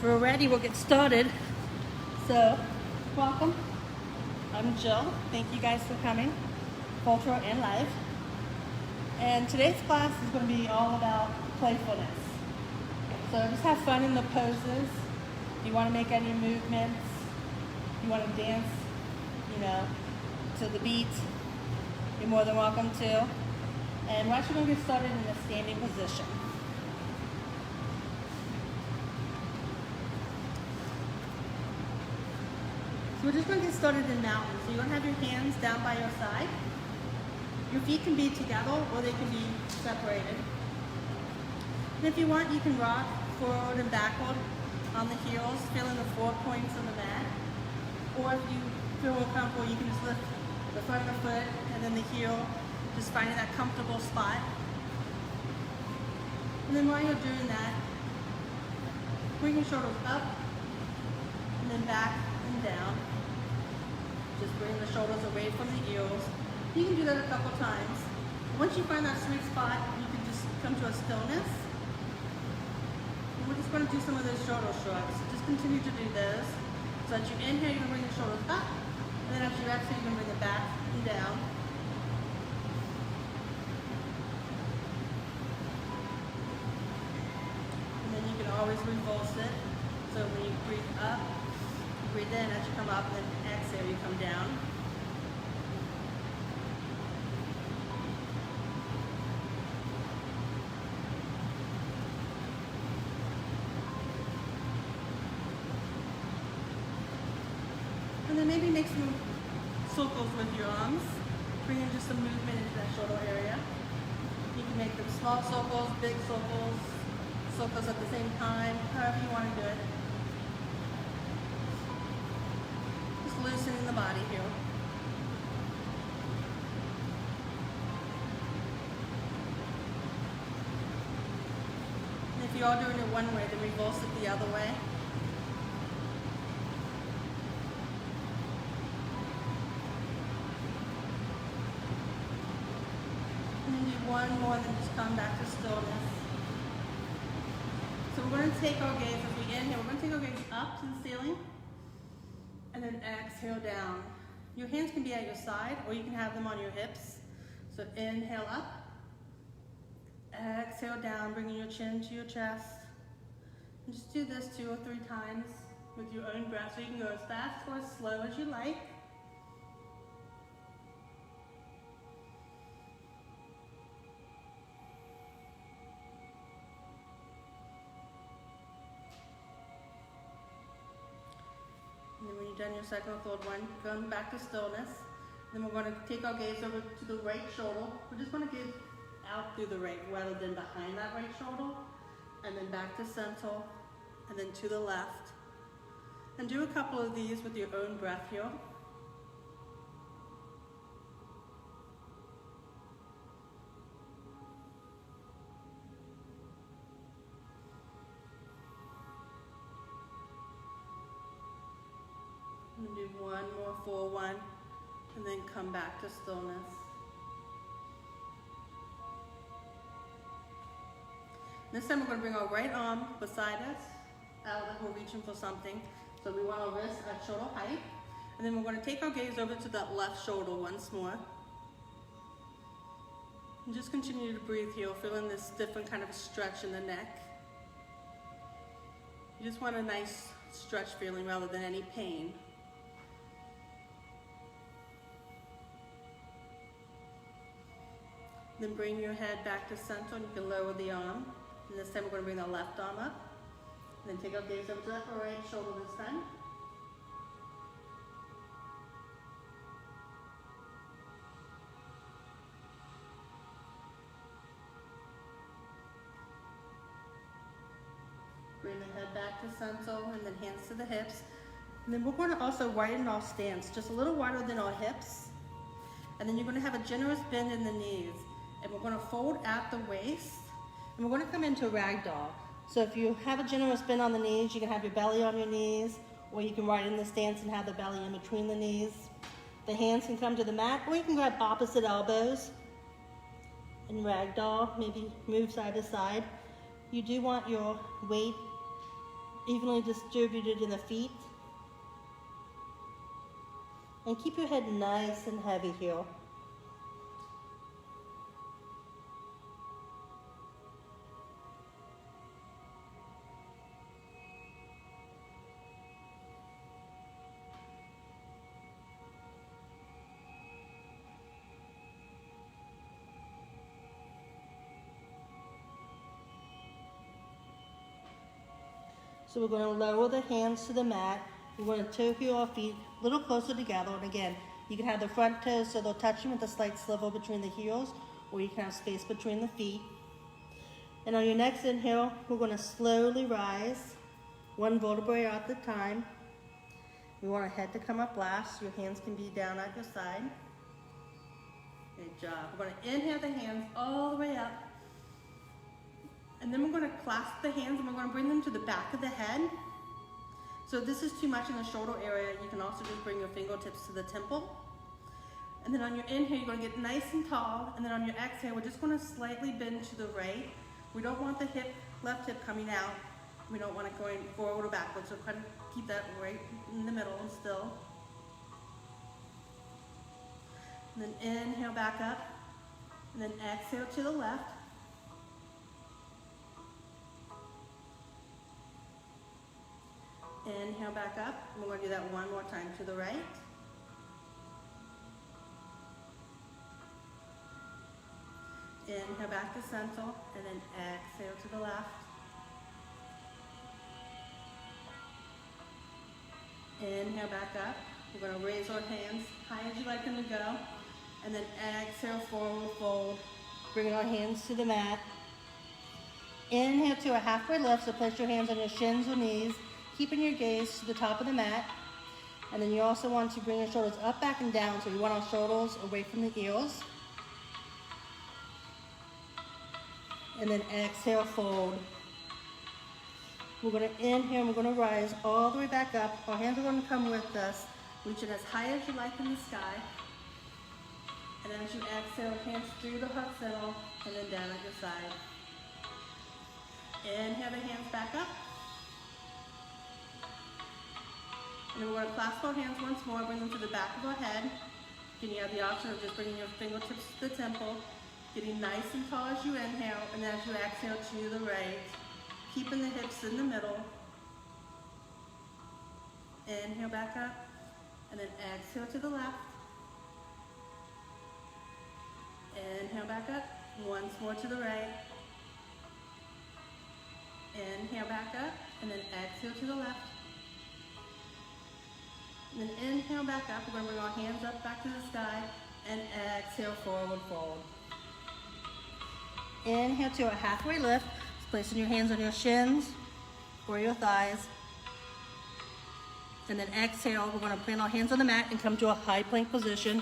we're ready, we'll get started. So, welcome. I'm Jill. Thank you guys for coming, cultural and live. And today's class is going to be all about playfulness. So just have fun in the poses. If you want to make any movements, you want to dance, to the beat, you're more than welcome to. And we're actually going to get started in a standing position. So we're just going to get started in mountain. So you're going to have your hands down by your side. Your feet can be together or they can be separated. And if you want, you can rock forward and backward on the heels, feeling the 4 points of the mat. Or if you feel more comfortable, you can just lift the front of the foot and then the heel, just finding that comfortable spot. And then while you're doing that, bring your shoulders up and then back and down. Just bring the shoulders away from the ears. You can do that a couple times. Once you find that sweet spot, you can just come to a stillness. And we're just going to do some of those shoulder shrugs. So just continue to do those. So as you inhale, you're going to bring the shoulders up. And then as you exhale, you're going to bring it back and down. And then you can always reverse it. So when you breathe up, you breathe in as you come up, and then exhale, you come down. And then maybe make some circles with your arms, bringing just some movement into that shoulder area. You can make them small circles, big circles, circles at the same time, however you want to do it. Just loosening the body here. And if you are doing it one way, then reverse it the other way. One more, then just come back to stillness. So we're going to take our gaze as we inhale. We're going to take our gaze up to the ceiling and then exhale down. Your hands can be at your side or you can have them on your hips. So inhale up, exhale down, bringing your chin to your chest. And just do this 2 or 3 times with your own breath. So you can go as fast or as slow as you like. And then when you've done your second or third one, come back to stillness. Then we're going to take our gaze over to the right shoulder. We're just going to get out through the right rather than behind that right shoulder. And then back to center, and then to the left. And do a couple of these with your own breath here. And do one more full one, and then come back to stillness. This time we're going to bring our right arm beside us, out like we're reaching for something. So we want our wrist at shoulder height. And then we're going to take our gaze over to that left shoulder once more. And just continue to breathe here, feeling this different kind of stretch in the neck. You just want a nice stretch feeling rather than any pain. Then bring your head back to center and you can lower the arm. And this time we're going to bring the left arm up. And then take our gaze over to that right shoulder this time. Bring the head back to center and then hands to the hips. And then we're going to also widen our stance, just a little wider than our hips. And then you're going to have a generous bend in the knees. And we're going to fold at the waist, and we're going to come into ragdoll. So if you have a generous bend on the knees, you can have your belly on your knees, or you can widen the stance and have the belly in between the knees. The hands can come to the mat, or you can grab opposite elbows and ragdoll, maybe move side to side. You do want your weight evenly distributed in the feet. And keep your head nice and heavy here. So we're going to lower the hands to the mat. We're going to toe heel our feet a little closer together. And again, you can have the front toes so they'll touch them with a slight swivel between the heels, or you can have space between the feet. And on your next inhale, we're going to slowly rise, one vertebrae at a time. We want our head to come up last. Your hands can be down at your side. Good job. We're going to inhale the hands all the way up. And then we're going to clasp the hands and we're going to bring them to the back of the head. So if this is too much in the shoulder area, you can also just bring your fingertips to the temple. And then on your inhale, you're going to get nice and tall. And then on your exhale, we're just going to slightly bend to the right. We don't want the left hip coming out. We don't want it going forward or backwards. So kind of keep that right in the middle and still. And then inhale back up. And then exhale to the left. Inhale back up. We're going to do that one more time to the right. Inhale back to center, and then exhale to the left. Inhale back up. We're going to raise our hands high as you like them to go. And then exhale, forward fold. Bringing our hands to the mat. Inhale to a halfway lift, so place your hands on your shins or knees, keeping your gaze to the top of the mat. And then you also want to bring your shoulders up, back, and down, so you want our shoulders away from the ears. And then exhale, fold. We're going to inhale and we're going to rise all the way back up. Our hands are going to come with us. Reach it as high as you like in the sky. And then as you exhale, hands through the heart center and then down at your side. Inhale the hands back up. And then we're going to clasp our hands once more, bring them to the back of our head. Again, you have the option of just bringing your fingertips to the temple, getting nice and tall as you inhale, and then as you exhale to the right, keeping the hips in the middle. Inhale back up, and then exhale to the left. Inhale back up, once more to the right. Inhale back up, and then exhale to the left. And then inhale back up. We're going to bring our hands up back to the sky and exhale, forward fold. Inhale to a halfway lift. Just placing your hands on your shins or your thighs. And then exhale, we're going to plant our hands on the mat and come to a high plank position.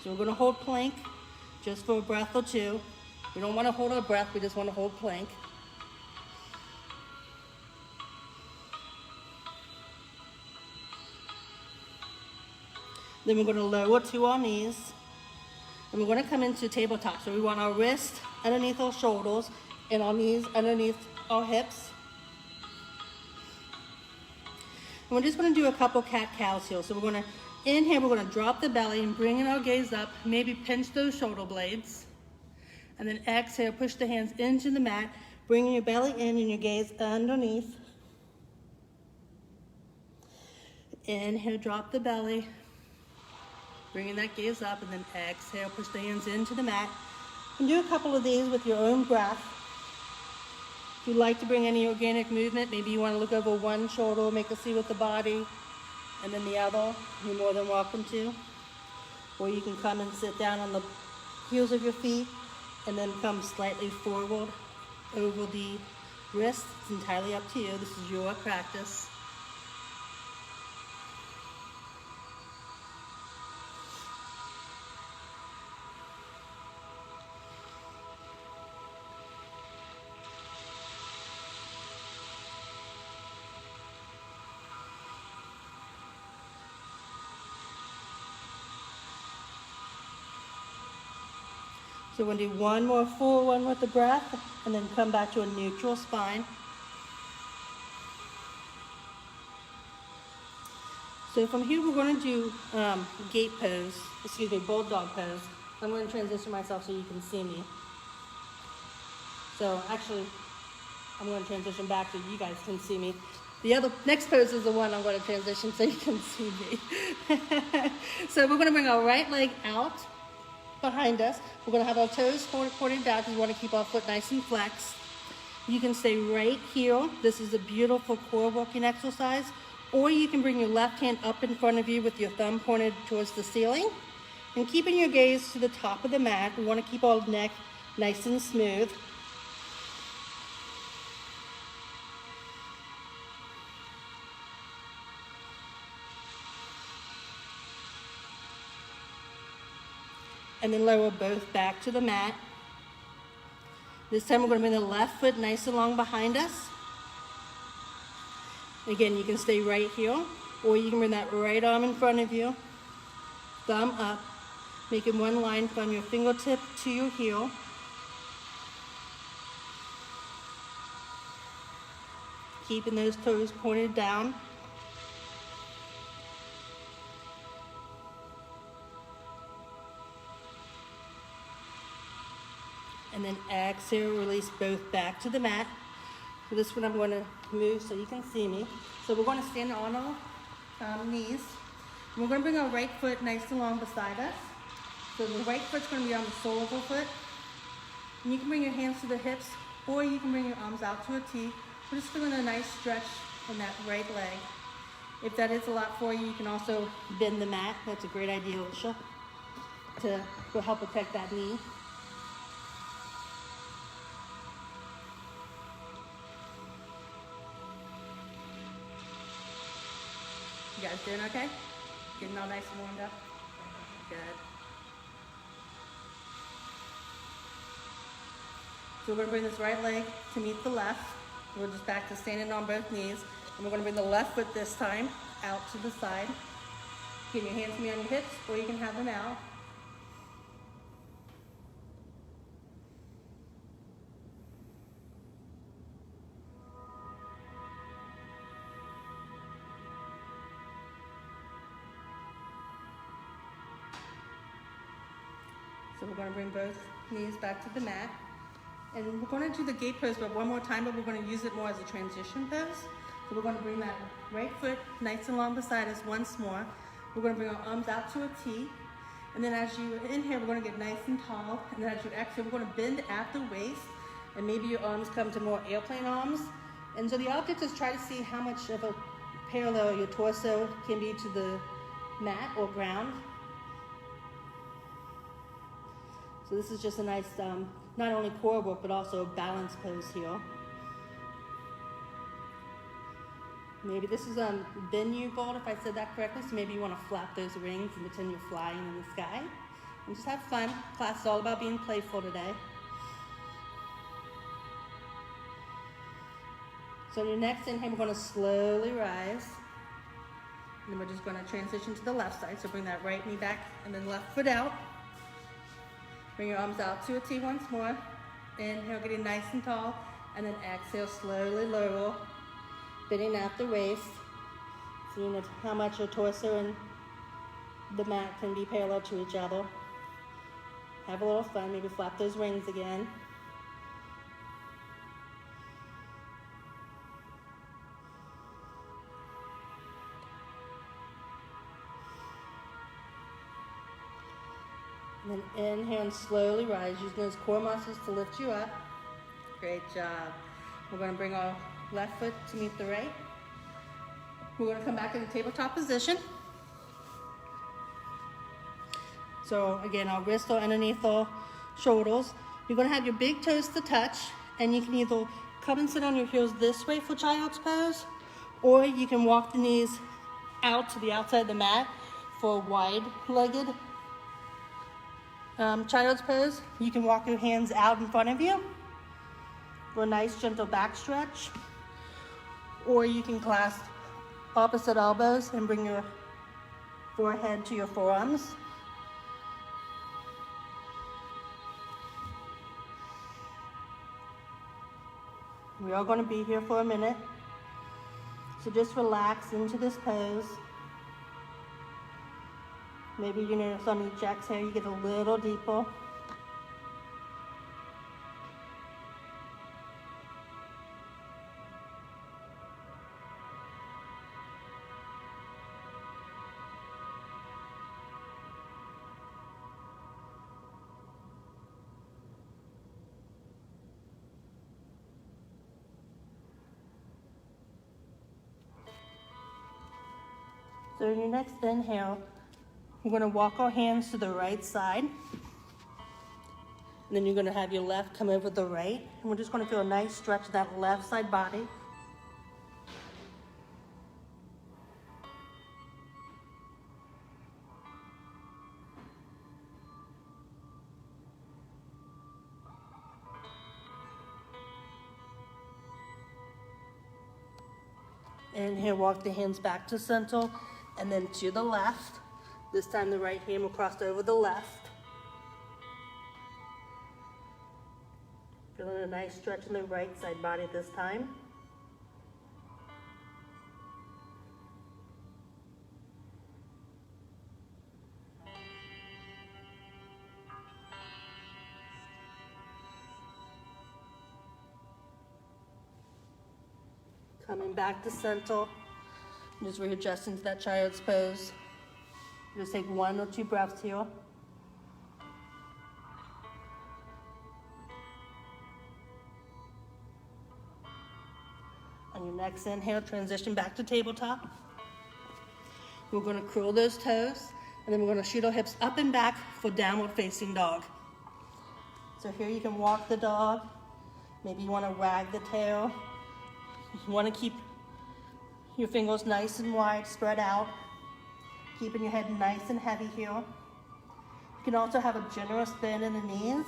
So we're going to hold plank just for a breath or two. We don't want to hold our breath, we just want to hold plank. Then we're going to lower to our knees. And we're going to come into tabletop. So we want our wrists underneath our shoulders and our knees underneath our hips. And we're just going to do a couple cat-cows here. So we're going to inhale, we're going to drop the belly and bring in our gaze up. Maybe pinch those shoulder blades. And then exhale, push the hands into the mat, bringing your belly in and your gaze underneath. Inhale, drop the belly. Bringing that gaze up, and then exhale, push the hands into the mat. And do a couple of these with your own breath. If you'd like to bring any organic movement, maybe you want to look over one shoulder, make a C with the body, and then the other, you're more than welcome to. Or you can come and sit down on the heels of your feet, and then come slightly forward over the wrists. It's entirely up to you. This is your practice. So we're going to do one more full one with the breath, and then come back to a neutral spine. So from here, we're going to do gate pose, bulldog pose. I'm going to transition myself so you can see me. So actually, I'm going to transition back so you guys can see me. The other next pose is the one I'm going to transition so you can see me. So we're going to bring our right leg out behind us. We're going to have our toes pointed down because we want to keep our foot nice and flexed. You can stay right here. This is a beautiful core working exercise. Or you can bring your left hand up in front of you with your thumb pointed towards the ceiling. And keeping your gaze to the top of the mat, we want to keep our neck nice and smooth. And then lower both back to the mat. This time we're going to bring the left foot nice and long behind us. Again, you can stay right here, or you can bring that right arm in front of you, thumb up, making one line from your fingertip to your heel. Keeping those toes pointed down. And then exhale, release both back to the mat. For this one, I'm going to move so you can see me. So we're going to stand on our knees. We're going to bring our right foot nice and long beside us. So the right foot's going to be on the sole of the foot. And you can bring your hands to the hips, or you can bring your arms out to a T. We're just doing a nice stretch in that right leg. If that is a lot for you, you can also bend the mat. That's a great idea, Alicia, to help protect that knee. You guys doing okay? Getting all nice and warmed up? Good. So we're going to bring this right leg to meet the left. We're just back to standing on both knees. And we're going to bring the left foot this time out to the side. Get your hands to me on your hips, or you can have them out. So we're going to bring both knees back to the mat. And we're going to do the gate pose but one more time, but we're going to use it more as a transition pose. So we're going to bring that right foot nice and long beside us once more. We're going to bring our arms out to a T. And then as you inhale, we're going to get nice and tall. And then as you exhale, we're going to bend at the waist. And maybe your arms come to more airplane arms. And so the object is try to see how much of a parallel your torso can be to the mat or ground. So this is just a nice, not only core work, but also balance pose here. Maybe this is Bennu vault, if I said that correctly. So maybe you want to flap those wings and pretend you're flying in the sky. And just have fun. Class is all about being playful today. So on your next inhale, we're going to slowly rise. And then we're just going to transition to the left side. So bring that right knee back and then left foot out. Bring your arms out to a T once more. Inhale, getting nice and tall. And then exhale, slowly lower. Bending at the waist. Seeing how much your torso and the mat can be parallel to each other. Have a little fun. Maybe flap those wings again. And then inhale and slowly rise, using those core muscles to lift you up. Great job. We're going to bring our left foot to meet the right. We're going to come back in the tabletop position. So again, our wrists are underneath our shoulders. You're going to have your big toes to touch, and you can either come and sit on your heels this way for child's pose, or you can walk the knees out to the outside of the mat for a wide-legged child's pose. You can walk your hands out in front of you for a nice gentle back stretch, or you can clasp opposite elbows and bring your forehead to your forearms. We are going to be here for a minute. So just relax into this pose. Maybe you notice on each exhale you get a little deeper. So in your next inhale, we're going to walk our hands to the right side. And then you're going to have your left come over the right. And we're just going to feel a nice stretch of that left side body. Inhale, walk the hands back to center and then to the left. This time the right hand will cross over the left. Feeling a nice stretch in the right side body this time. Coming back to center. Just readjust into that child's pose. Just take 1 or 2 breaths here. On your next inhale, transition back to tabletop. We're going to curl those toes, and then we're going to shoot our hips up and back for downward facing dog. So here you can walk the dog. Maybe you want to wag the tail. You want to keep your fingers nice and wide, spread out. Keeping your head nice and heavy here. You can also have a generous bend in the knees.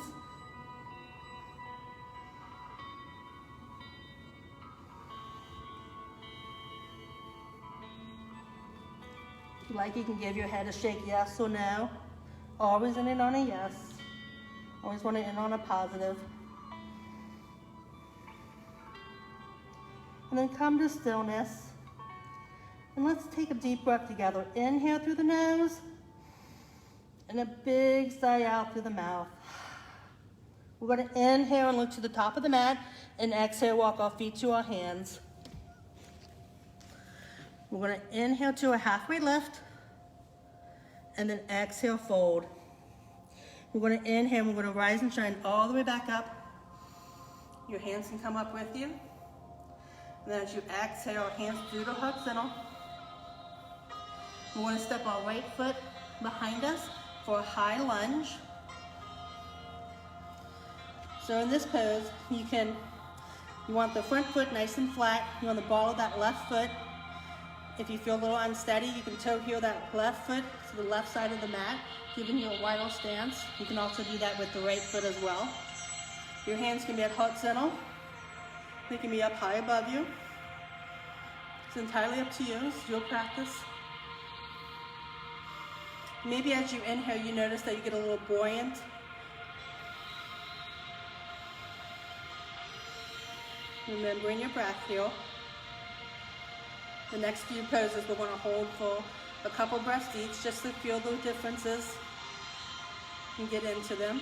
If you like, you can give your head a shake, yes or no. Always end it on a yes. Always want to end on a positive. And then come to stillness. And let's take a deep breath together. Inhale through the nose. And a big sigh out through the mouth. We're going to inhale and look to the top of the mat. And exhale, walk our feet to our hands. We're going to inhale to a halfway lift. And then exhale, fold. We're going to inhale, we're going to rise and shine all the way back up. Your hands can come up with you. And then as you exhale, hands through the heart center. We want to step our right foot behind us for a high lunge. So in this pose, you want the front foot nice and flat. You want the ball of that left foot. If you feel a little unsteady, you can toe heel that left foot to the left side of the mat, giving you a wider stance. You can also do that with the right foot as well. Your hands can be at heart center. They can be up high above you. It's entirely up to you. It's your practice. Maybe as you inhale, you notice that you get a little buoyant. Remembering your breath here. The next few poses we're going to hold for a couple breaths each, just to feel the differences and get into them.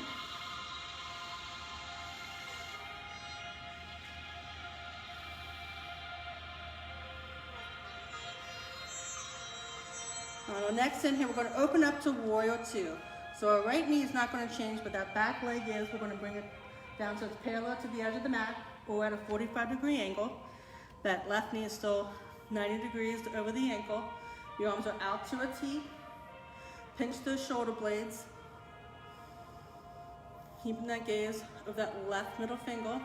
On our next inhale, we're going to open up to Warrior 2. So our right knee is not going to change, but that back leg is. We're going to bring it down so it's parallel to the edge of the mat or at a 45-degree angle. That left knee is still 90 degrees over the ankle. Your arms are out to a T. Pinch those shoulder blades. Keeping that gaze of that left middle finger.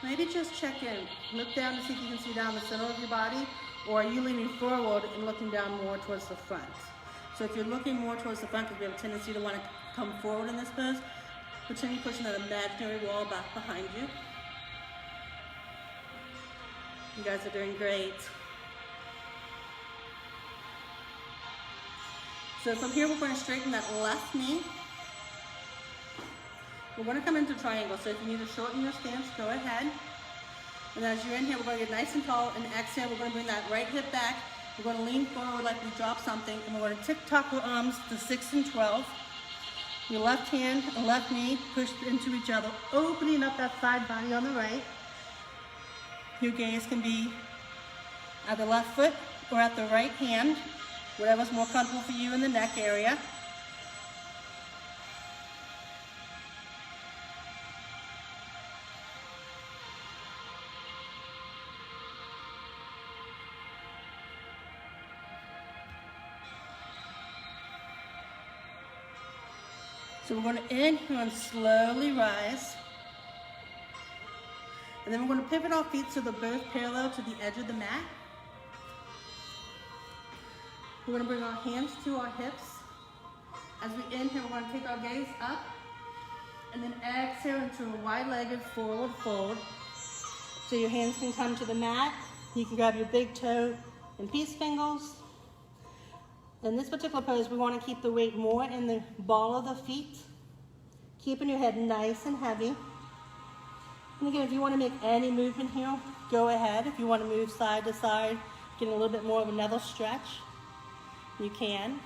Maybe just check in. Look down to see if you can see down the center of your body, or are you leaning forward and looking down more towards the front? So if you're looking more towards the front, because we have a tendency to want to come forward in this pose, pretend you're pushing that imaginary wall back behind you. You guys are doing great. So from here, we're going to straighten that left knee. We're going to come into triangle, so if you need to shorten your stance, go ahead. And as you inhale, we're going to get nice and tall, and exhale, we're going to bring that right hip back. We're going to lean forward like we dropped something, and we're going to tick-tock our arms to 6 and 12. Your left hand and left knee pushed into each other, opening up that side body on the right. Your gaze can be at the left foot or at the right hand, whatever's more comfortable for you in the neck area. So we're going to inhale and slowly rise. And then we're going to pivot our feet so they're both parallel to the edge of the mat. We're going to bring our hands to our hips. As we inhale, we're going to take our gaze up. And then exhale into a wide-legged forward fold. So your hands can come to the mat. You can grab your big toe and peace fingers. In this particular pose, we want to keep the weight more in the ball of the feet, keeping your head nice and heavy. And again, if you want to make any movement here, go ahead. If you want to move side to side, getting a little bit more of another stretch, you can.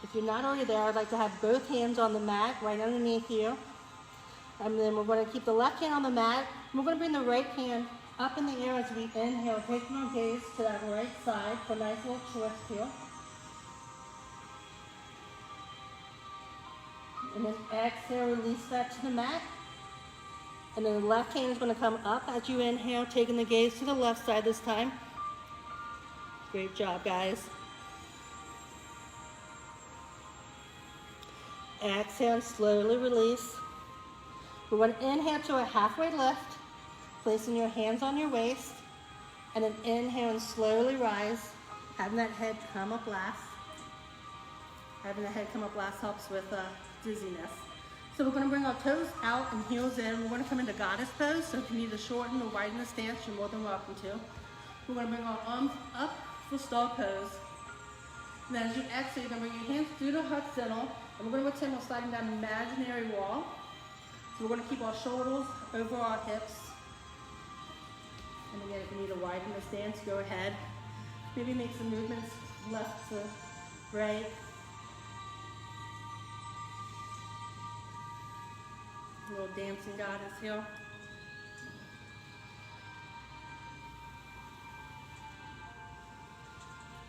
If you're not already there, I'd like to have both hands on the mat right underneath you. And then we're going to keep the left hand on the mat. We're going to bring the right hand up in the air as we inhale, taking our gaze to that right side for a nice little twist here. And then exhale, release that to the mat. And then the left hand is going to come up as you inhale, taking the gaze to the left side this time. Great job, guys. Exhale and slowly release. We're going to inhale to a halfway lift, placing your hands on your waist, and then inhale and slowly rise, having that head come up last. Having the head come up last helps with dizziness. So we're going to bring our toes out and heels in. We're going to come into goddess pose, so if you need to shorten or widen the stance, you're more than welcome to. We're going to bring our arms up for star pose. And then as you exhale, you're going to bring your hands through the heart center, and we're going to pretend we're sliding down an imaginary wall. So we're going to keep our shoulders over our hips. And again, if you need to widen the stance, go ahead. Maybe make some movements left to right. A little dancing goddess here.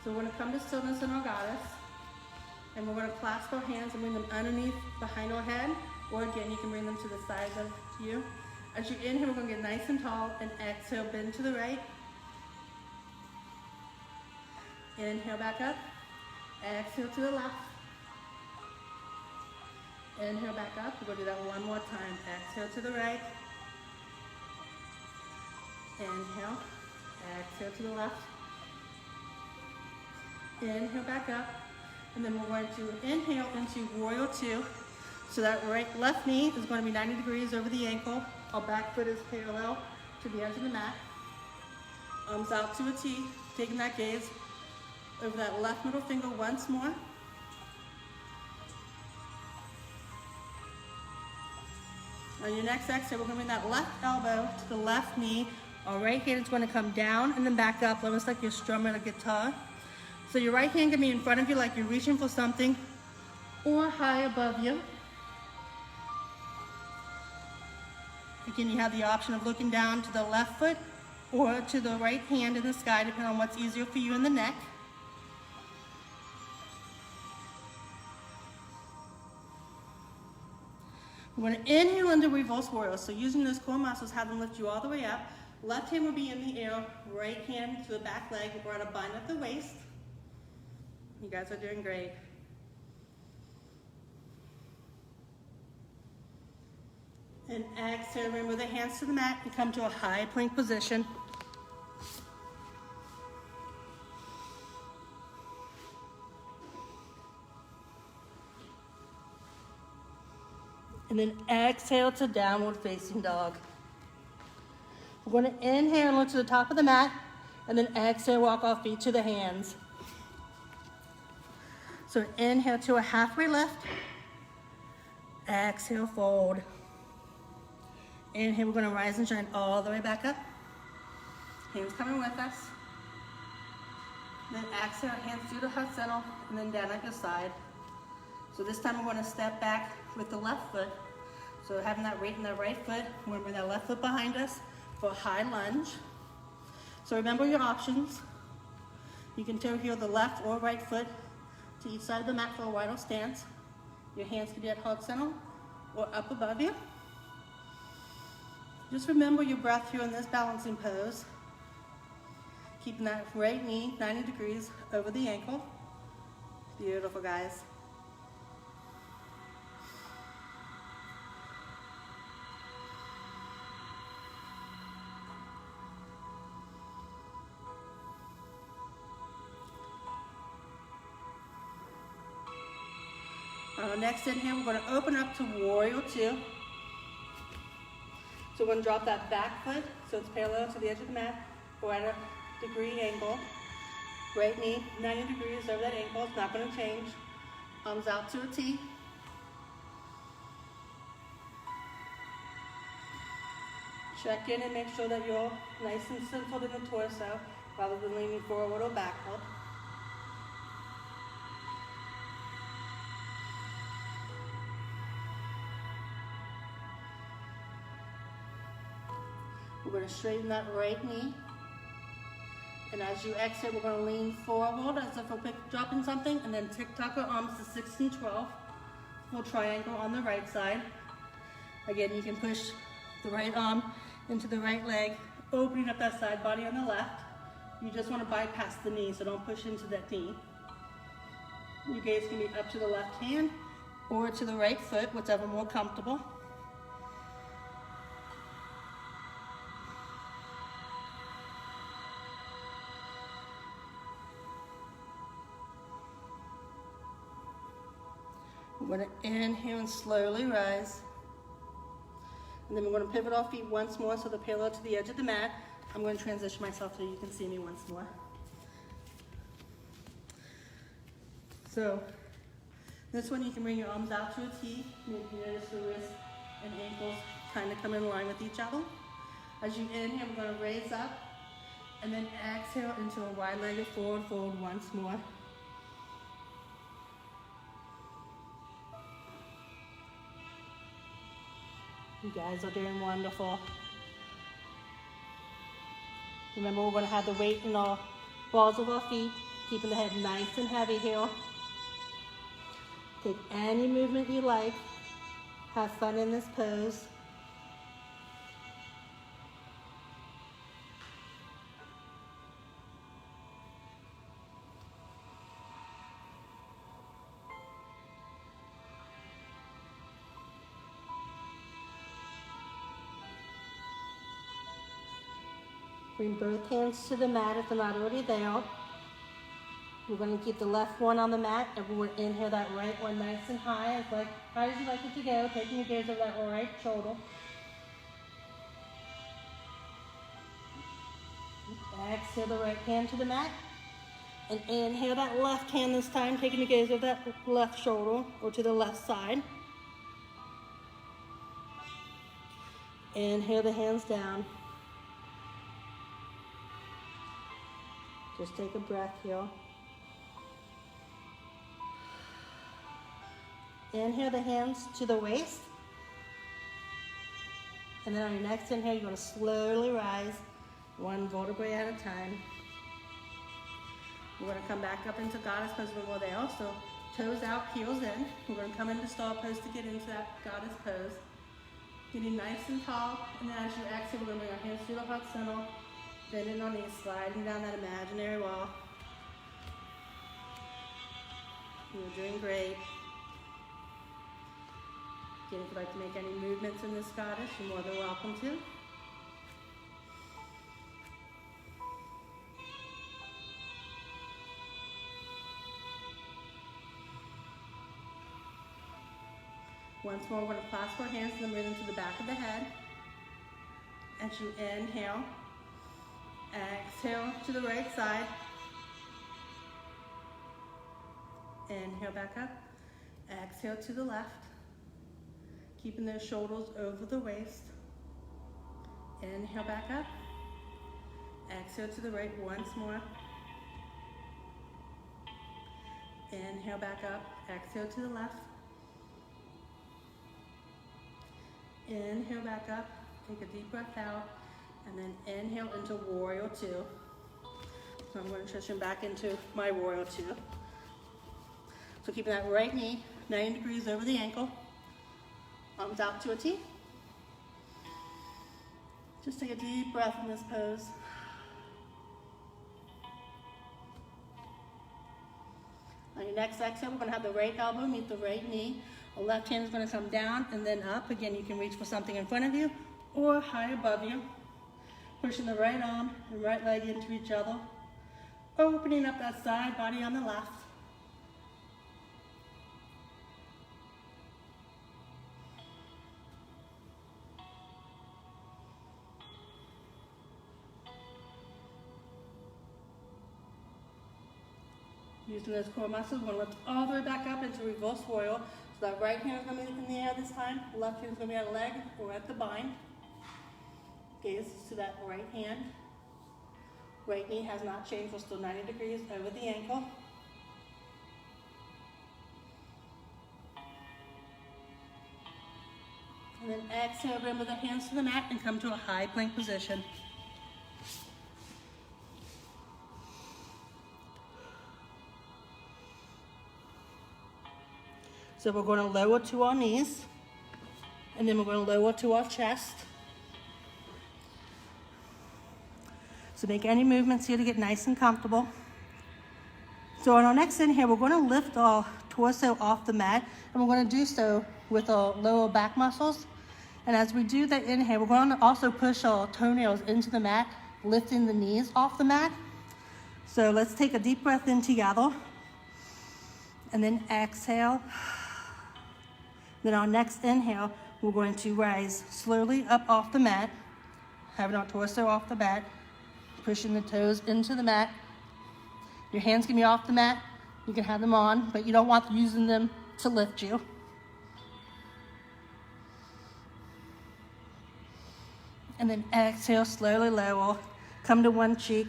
So we're going to come to stillness in our goddess. And we're going to clasp our hands and bring them underneath, behind our head. Or again, you can bring them to the sides of you. As you inhale, we're going to get nice and tall, and exhale, bend to the right. Inhale back up. Exhale to the left. Inhale back up. We're going to do that one more time. Exhale to the right. Inhale. Exhale to the left. Inhale back up. And then we're going to inhale into Warrior Two. So that left knee is going to be 90 degrees over the ankle. Our back foot is parallel to the edge of the mat. Arms out to a T, taking that gaze over that left middle finger once more. On your next exhale, we're going to bring that left elbow to the left knee. Our right hand is going to come down and then back up, almost like you're strumming a guitar. So your right hand can be in front of you like you're reaching for something, or high above you. Again, you have the option of looking down to the left foot or to the right hand in the sky, depending on what's easier for you in the neck. We're going to inhale into reverse warrior. So using those core muscles, have them lift you all the way up. Left hand will be in the air, right hand to the back leg. We're at a bind at the waist. You guys are doing great. And exhale, remove the hands to the mat and come to a high plank position. And then exhale to downward facing dog. We're We're gonna inhale and look to the top of the mat, and then exhale, walk our feet to the hands. So inhale to a halfway lift. Exhale, fold. Inhale, we're gonna rise and shine all the way back up. Hands coming with us. Then exhale, hands through the heart center, and then down at your side. So this time we're gonna step back with the left foot. So having that weight in the right foot, we're gonna bring that left foot behind us for a high lunge. So remember your options. You can toe heel the left or right foot to each side of the mat for a wider stance. Your hands can be at heart center or up above you. Just remember your breath here in this balancing pose. Keeping that right knee 90 degrees over the ankle. Beautiful, guys. On our next inhale, we're going to open up to Warrior Two. So we're going to drop that back foot so it's parallel to the edge of the mat, or at a degree angle. Right knee 90 degrees over that ankle. It's not going to change. Arms out to a T. Check in and make sure that you're nice and centered in the torso rather than leaning forward or backward. We're going to straighten that right knee. And as you exhale, we're going to lean forward as if we're dropping something, and then tick-tock our arms to 16-12. Full triangle on the right side. Again, you can push the right arm into the right leg, opening up that side body on the left. You just want to bypass the knee, so don't push into that knee. Your gaze can be up to the left hand or to the right foot, whichever more comfortable. We're going to inhale and slowly rise. And then we're going to pivot our feet once more so they're parallel to the edge of the mat. I'm going to transition myself so you can see me once more. So this one you can bring your arms out to a T. You can notice the wrists and ankles kind of come in line with each other. As you inhale, we're going to raise up and then exhale into a wide-legged forward fold once more. You guys are doing wonderful. Remember, we're going to have the weight in our balls of our feet, keeping the head nice and heavy here. Take any movement you like. Have fun in this pose. Bring both hands to the mat if they're not already there. We're going to keep the left one on the mat, and we'll inhale that right one nice and high, as high as you like it to go, taking your gaze over that right shoulder. Exhale the right hand to the mat, and inhale that left hand this time, taking your gaze over that left shoulder or to the left side. Inhale the hands down. Just take a breath here. Inhale the hands to the waist. And then on your next inhale, you're going to slowly rise, one vertebrae at a time. We're going to come back up into goddess pose when we're there. So toes out, heels in. We're going to come into star pose to get into that goddess pose. Getting nice and tall. And then as you exhale, we're going to bring our hands to the heart center. Bending our knees, sliding down that imaginary wall. You're doing great. Again, if you'd like to make any movements in this goddess, you're more than welcome to. Once more, we're going to clasp our hands and then move into the back of the head. As you inhale, exhale to the right side. Inhale back up. Exhale to the left. Keeping those shoulders over the waist. Inhale back up. Exhale to the right once more. Inhale back up. Exhale to the left. Inhale back up. Take a deep breath out. And then inhale into Warrior Two. So I'm going to transition back into my Warrior Two. So keeping that right knee 90 degrees over the ankle. Arms out to a T. Just take a deep breath in this pose. On your next exhale, we're going to have the right elbow meet the right knee. The left hand is going to come down and then up. Again, you can reach for something in front of you or high above you. Pushing the right arm and right leg into each other. Opening up that side body on the left. Using those core muscles, we're going to lift all the way back up into reverse warrior. So that right hand is going to be in the air this time. Left hand is going to be at a leg or at the bind. Gaze to that right hand. Right knee has not changed. We're still 90 degrees over the ankle. And then exhale, bring the hands to the mat and come to a high plank position. So we're going to lower to our knees, and then we're going to lower to our chest. So make any movements here to get nice and comfortable. So on our next inhale, we're going to lift our torso off the mat, and we're going to do so with our lower back muscles. And as we do that inhale, we're going to also push our toenails into the mat, lifting the knees off the mat. So let's take a deep breath in together, and then exhale. Then our next inhale, we're going to rise slowly up off the mat, having our torso off the mat, pushing the toes into the mat. Your hands can be off the mat. You can have them on, but you don't want using them to lift you. And then exhale, slowly lower. Come to one cheek,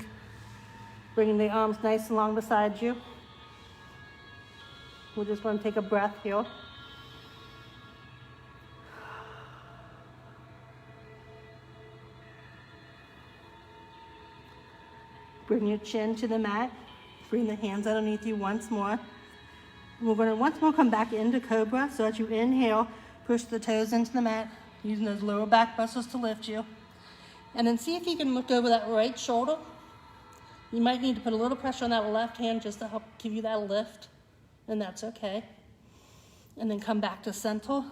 bringing the arms nice and long beside you. We're just going to take a breath here. Bring your chin to the mat. Bring the hands underneath you once more. We're going to once more come back into Cobra. So as you inhale, push the toes into the mat, using those lower back muscles to lift you. And then see if you can look over that right shoulder. You might need to put a little pressure on that left hand just to help give you that lift, and that's okay. And then come back to center. And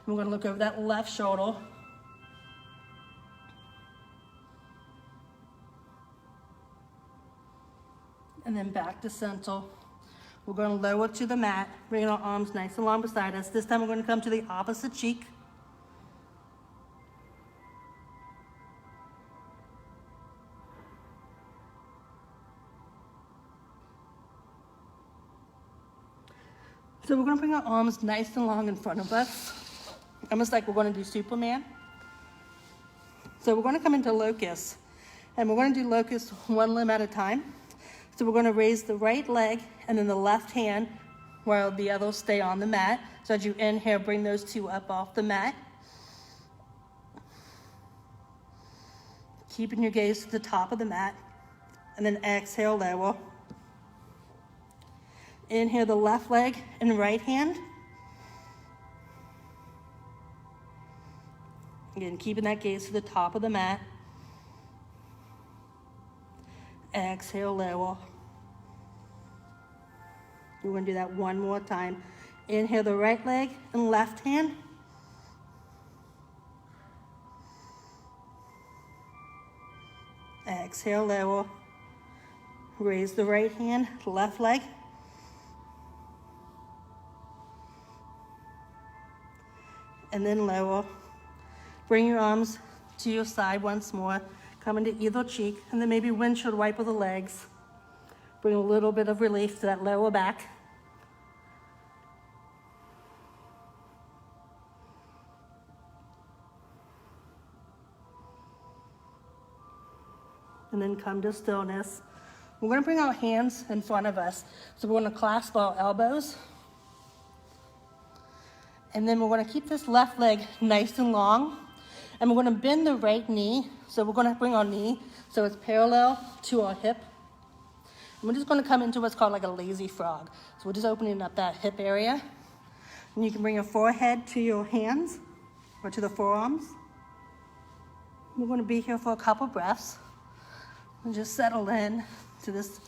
we're going to look over that left shoulder. And then back to center. We're going to lower to the mat, bringing our arms nice and long beside us. This time we're going to come to the opposite cheek. So we're going to bring our arms nice and long in front of us, almost like we're going to do Superman. So we're going to come into locust, and we're going to do locust one limb at a time. So we're going to raise the right leg and then the left hand while the others stay on the mat. So as you inhale, bring those two up off the mat. Keeping your gaze to the top of the mat. And then exhale, lower. Inhale the left leg and right hand. Again, keeping that gaze to the top of the mat. Exhale, lower. We're going to do that one more time. Inhale the right leg and left hand. Exhale, lower. Raise the right hand, left leg. And then lower. Bring your arms to your side once more. Come into either cheek, and then maybe windshield wiper the legs. Bring a little bit of relief to that lower back. And then come to stillness. We're going to bring our hands in front of us. So we're going to clasp our elbows. And then we're going to keep this left leg nice and long. And we're going to bend the right knee. So we're going to bring our knee so it's parallel to our hip. And we're just going to come into what's called like a lazy frog. So we're just opening up that hip area. And you can bring your forehead to your hands or to the forearms. We're going to be here for a couple breaths. And just settle in to this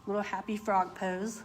little happy frog pose.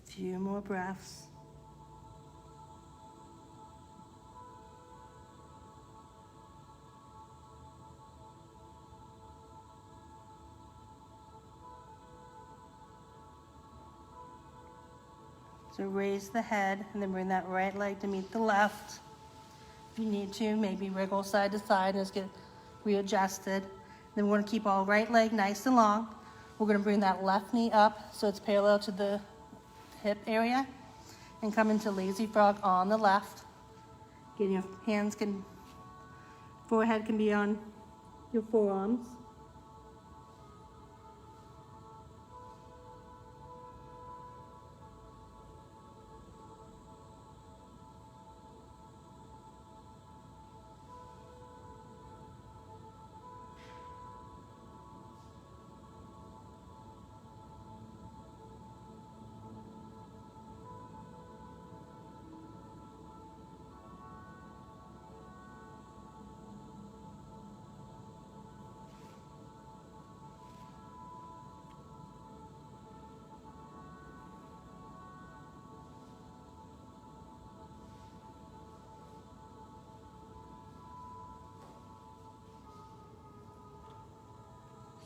Few more breaths. So raise the head and then bring that right leg to meet the left. If you need to, maybe wriggle side to side and just get readjusted. Then we're going to keep our right leg nice and long. We're going to bring that left knee up so it's parallel to the hip area and come into lazy frog on the left. Again, your forehead can be on your forearms.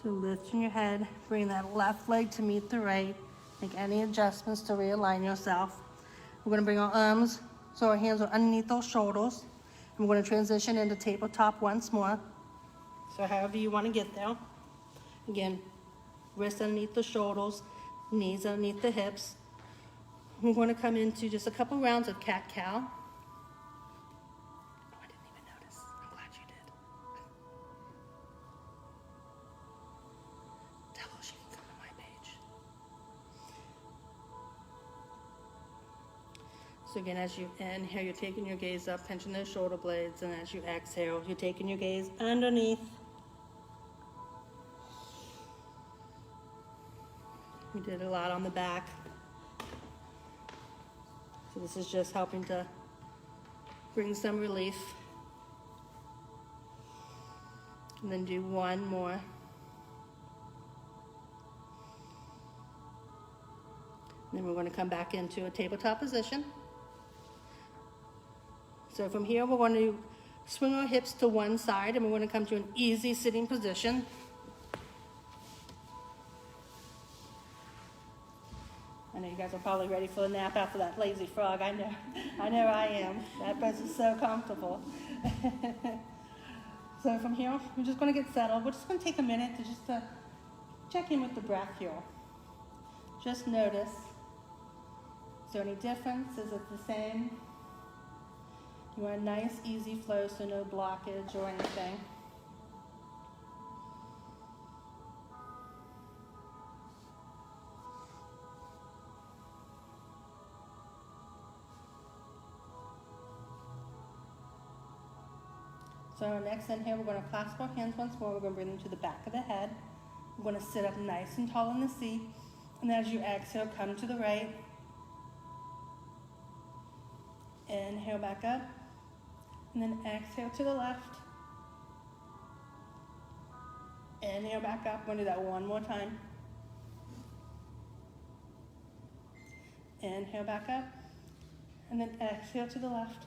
So lifting your head, bring that left leg to meet the right. Make any adjustments to realign yourself. We're going to bring our arms so our hands are underneath those shoulders. And we're going to transition into tabletop once more. So however you want to get there. Again, wrists underneath the shoulders, knees underneath the hips. We're going to come into just a couple rounds of cat-cow. Oh, I didn't even notice. I'm glad you did. Tell her she can come to my page. So again, as you inhale, you're taking your gaze up, pinching those shoulder blades, and as you exhale, you're taking your gaze underneath. We did a lot on the back. So this is just helping to bring some relief. And then do one more. And then we're going to come back into a tabletop position. So from here, we're going to swing our hips to one side, and we're going to come to an easy sitting position. I know you guys are probably ready for a nap after that lazy frog. I know I am. That bed is so comfortable. So from here, we're just going to get settled. We're just going to take a minute to just check in with the breath here. Just notice, is there any difference? Is it the same? You want a nice, easy flow, so no blockage or anything. So our next inhale, we're going to clasp our hands once more. We're going to bring them to the back of the head. We're going to sit up nice and tall in the seat. And as you exhale, come to the right. Inhale back up. And then exhale to the left. Inhale back up. We're going to do that one more time. Inhale back up. And then exhale to the left.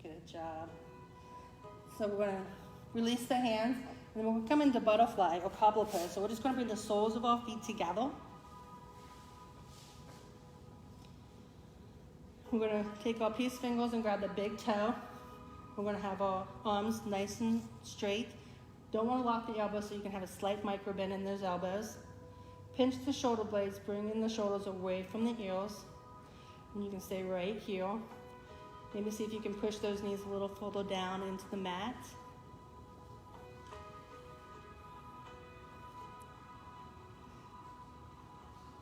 Good job. So we're going to release the hands. And then we're going to come into butterfly or cobbler pose. So we're just going to bring the soles of our feet together. We're going to take our peace fingers and grab the big toe. We're going to have our arms nice and straight. Don't want to lock the elbows, so you can have a slight micro bend in those elbows. Pinch the shoulder blades, bringing the shoulders away from the ears. And you can stay right here. Maybe see if you can push those knees a little further down into the mat.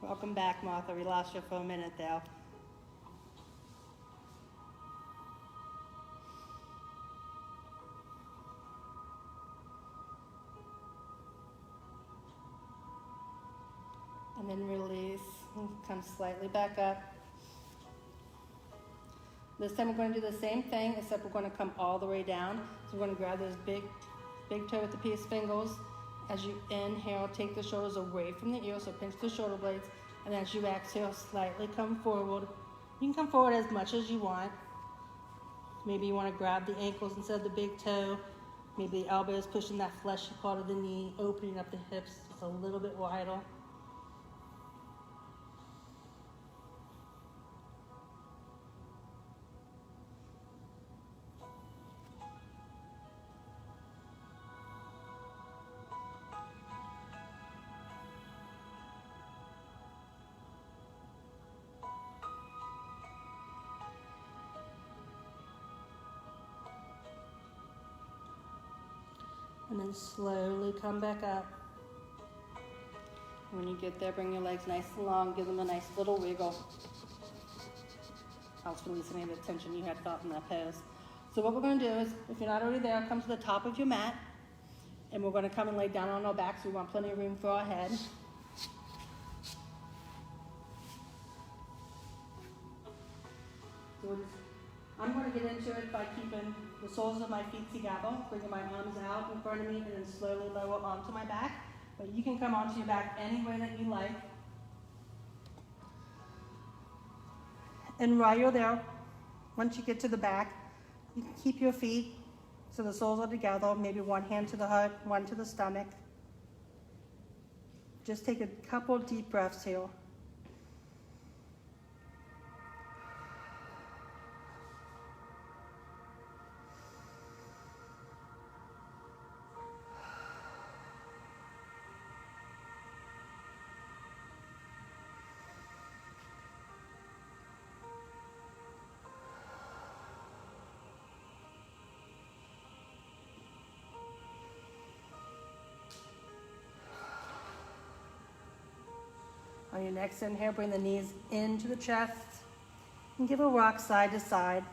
Welcome back, Martha. We lost you for a minute there. And then release, and come slightly back up. This time we're going to do the same thing, except we're going to come all the way down. So we're going to grab those big toe with the peace fingers. As you inhale, take the shoulders away from the ears, so pinch the shoulder blades. And as you exhale, slightly come forward. You can come forward as much as you want. Maybe you want to grab the ankles instead of the big toe. Maybe the elbows pushing that fleshy part of the knee, opening up the hips just a little bit wider. And then slowly come back up. When you get there, bring your legs nice and long. Give them a nice little wiggle. Helps release any of the tension you had felt in that pose. So what we're going to do is, if you're not already there, come to the top of your mat. And we're going to come and lay down on our backs. We want plenty of room for our head. So I'm going to get into it by keeping the soles of my feet together, bringing my arms out in front of me, and then slowly lower onto my back. But you can come onto your back any way that you like. And while you're there, once you get to the back, you can keep your feet so the soles are together, maybe one hand to the heart, one to the stomach. Just take a couple deep breaths here. On your next inhale, bring the knees into the chest and give a rock side to side.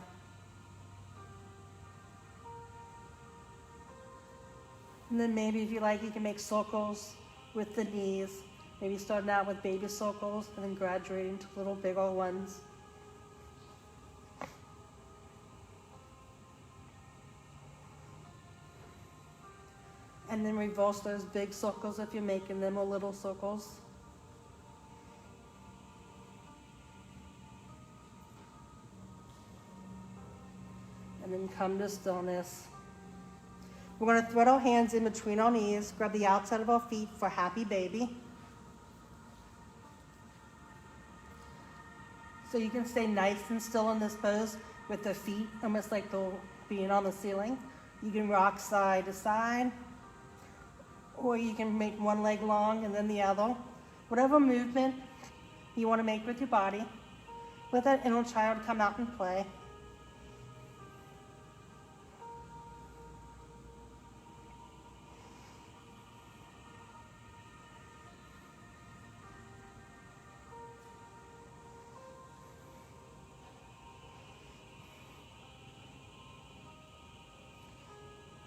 And then maybe if you like, you can make circles with the knees. Maybe starting out with baby circles and then graduating to little bigger ones. And then reverse those big circles if you're making them, or little circles. And then come to stillness. We're going to thread our hands in between our knees, grab the outside of our feet for happy baby. So you can stay nice and still in this pose with the feet almost like they're being on the ceiling. You can rock side to side, or you can make one leg long and then the other. Whatever movement you want to make with your body. Let that inner child come out and play.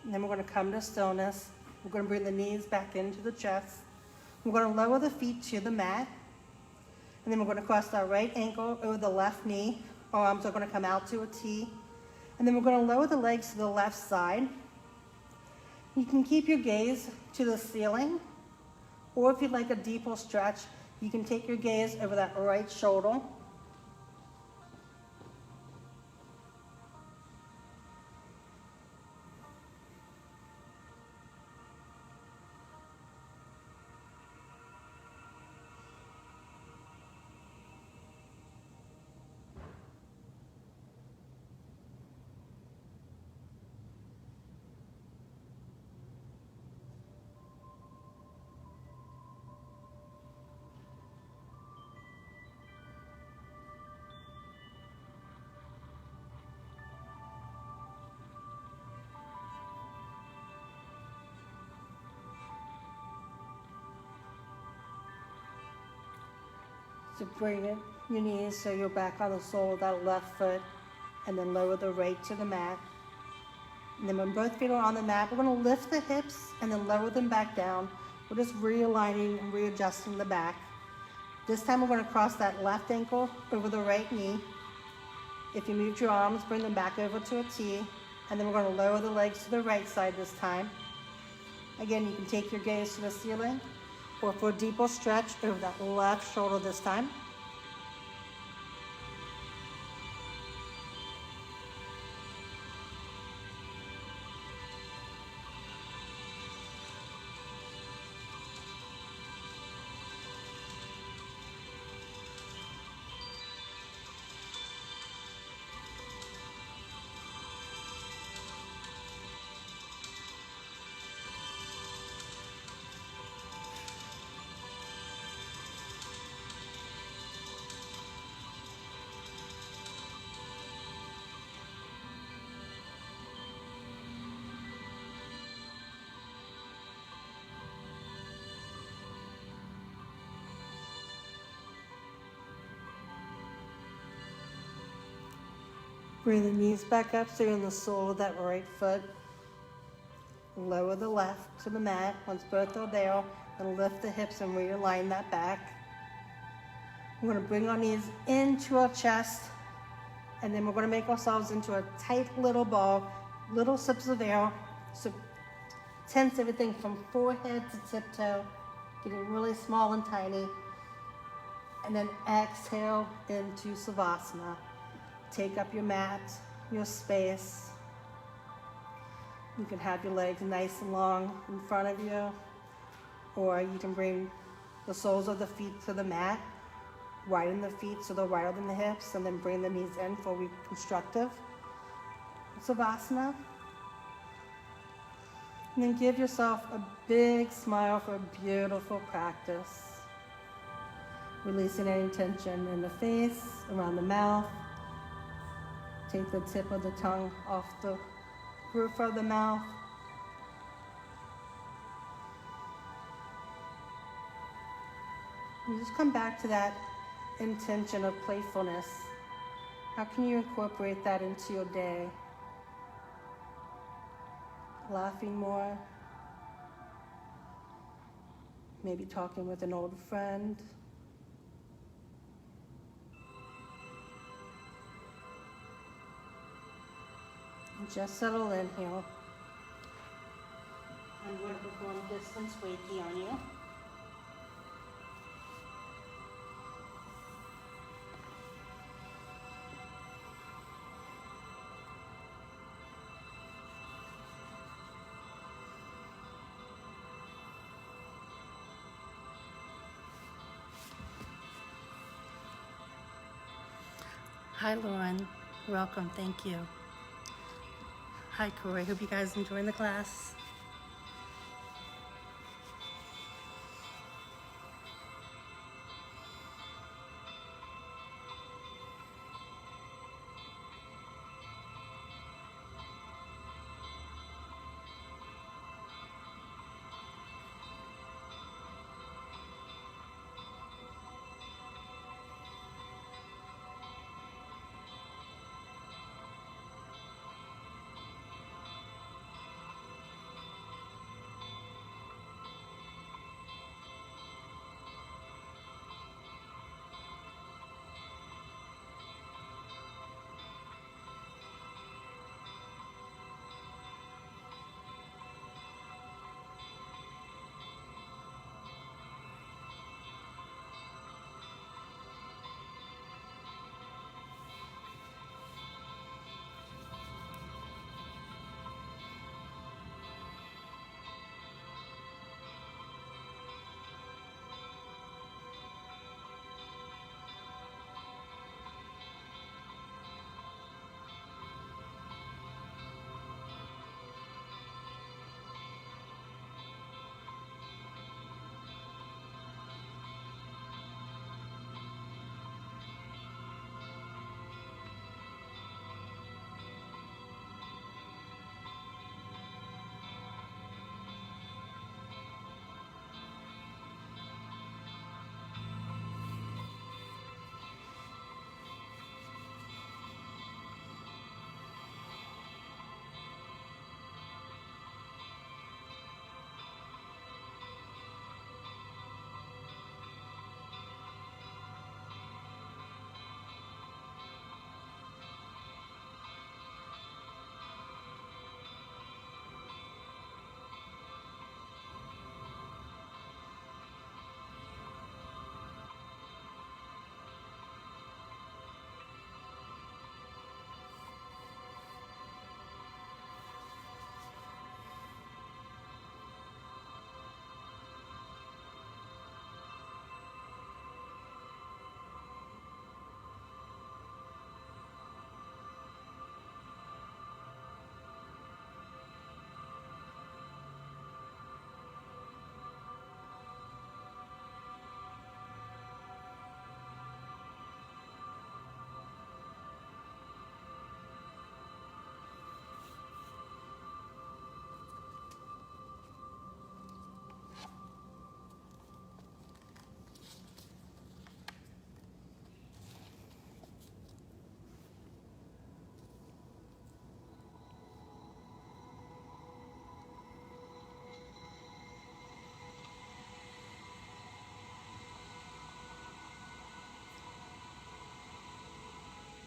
And then we're going to come to stillness. We're going to bring the knees back into the chest. We're going to lower the feet to the mat. And then we're going to cross our right ankle over the left knee. Arms are going to come out to a T. And then we're going to lower the legs to the left side. You can keep your gaze to the ceiling. Or if you'd like a deeper stretch, you can take your gaze over that right shoulder. So bring it, your knees so you're back on the sole of that left foot, and then lower the right to the mat. And then when both feet are on the mat, we're going to lift the hips and then lower them back down. We're just realigning and readjusting the back. This time we're going to cross that left ankle over the right knee. If you moved your arms, bring them back over to a T, and then we're going to lower the legs to the right side this time. Again, you can take your gaze to the ceiling, or for a deeper stretch over that left shoulder this time. Bring the knees back up so you're in the sole of that right foot. Lower the left to the mat. Once both are there, then lift the hips and realign that back. We're going to bring our knees into our chest, and then we're going to make ourselves into a tight little ball, little sips of air. So tense everything from forehead to tiptoe, getting really small and tiny. And then exhale into Savasana. Take up your mat, your space. You can have your legs nice and long in front of you, or you can bring the soles of the feet to the mat, widen the feet so they're wider than the hips, and then bring the knees in for reconstructive Savasana. And then give yourself a big smile for a beautiful practice. Releasing any tension in the face, around the mouth. Take the tip of the tongue off the roof of the mouth. And just come back to that intention of playfulness. How can you incorporate that into your day? Laughing more. Maybe talking with an old friend. Just settle in here. I'm going to perform distance Reiki on you. Hi Lauren, welcome, thank you. Hi Corey, hope you guys enjoying the class.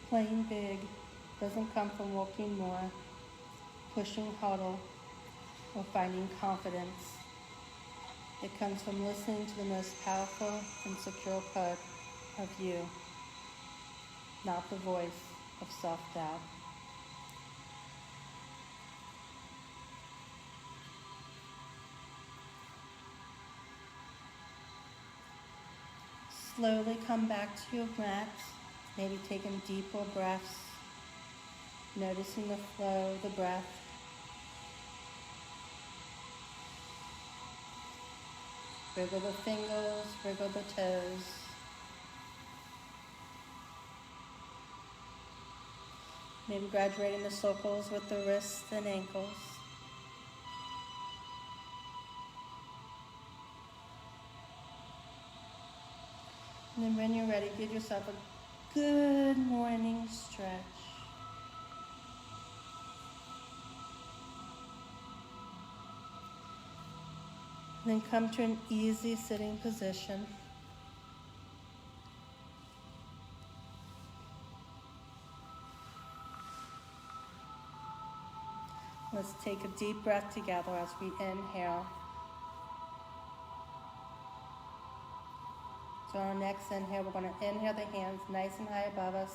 Playing big doesn't come from working more, pushing harder, or finding confidence. It comes from listening to the most powerful and secure part of you, not the voice of self-doubt. Slowly come back to your mat, maybe taking deeper breaths, noticing the flow of the breath. Wiggle the fingers, wiggle the toes. Maybe graduating the circles with the wrists and ankles. And then when you're ready, give yourself a good morning stretch. And then come to an easy sitting position. Let's take a deep breath together as we inhale. So our next inhale, we're going to inhale the hands nice and high above us.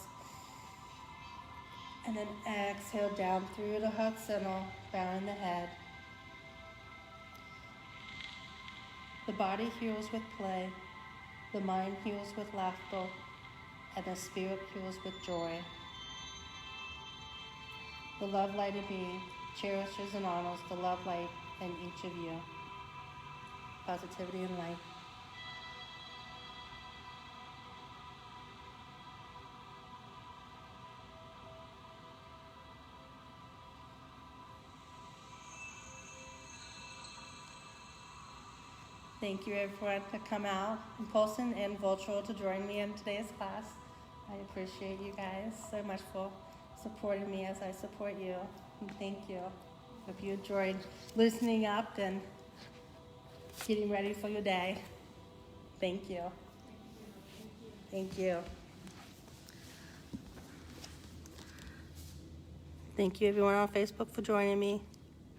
And then exhale down through the heart center, bowing the head. The body heals with play, the mind heals with laughter, and the spirit heals with joy. The love light of me cherishes and honors the love light in each of you. Positivity and light. Thank you everyone to come out in person and virtual to join me in today's class. I appreciate you guys so much for supporting me as I support you. And thank you. Hope you enjoyed loosening up and getting ready for your day. Thank you. Thank you. Thank you everyone on Facebook for joining me.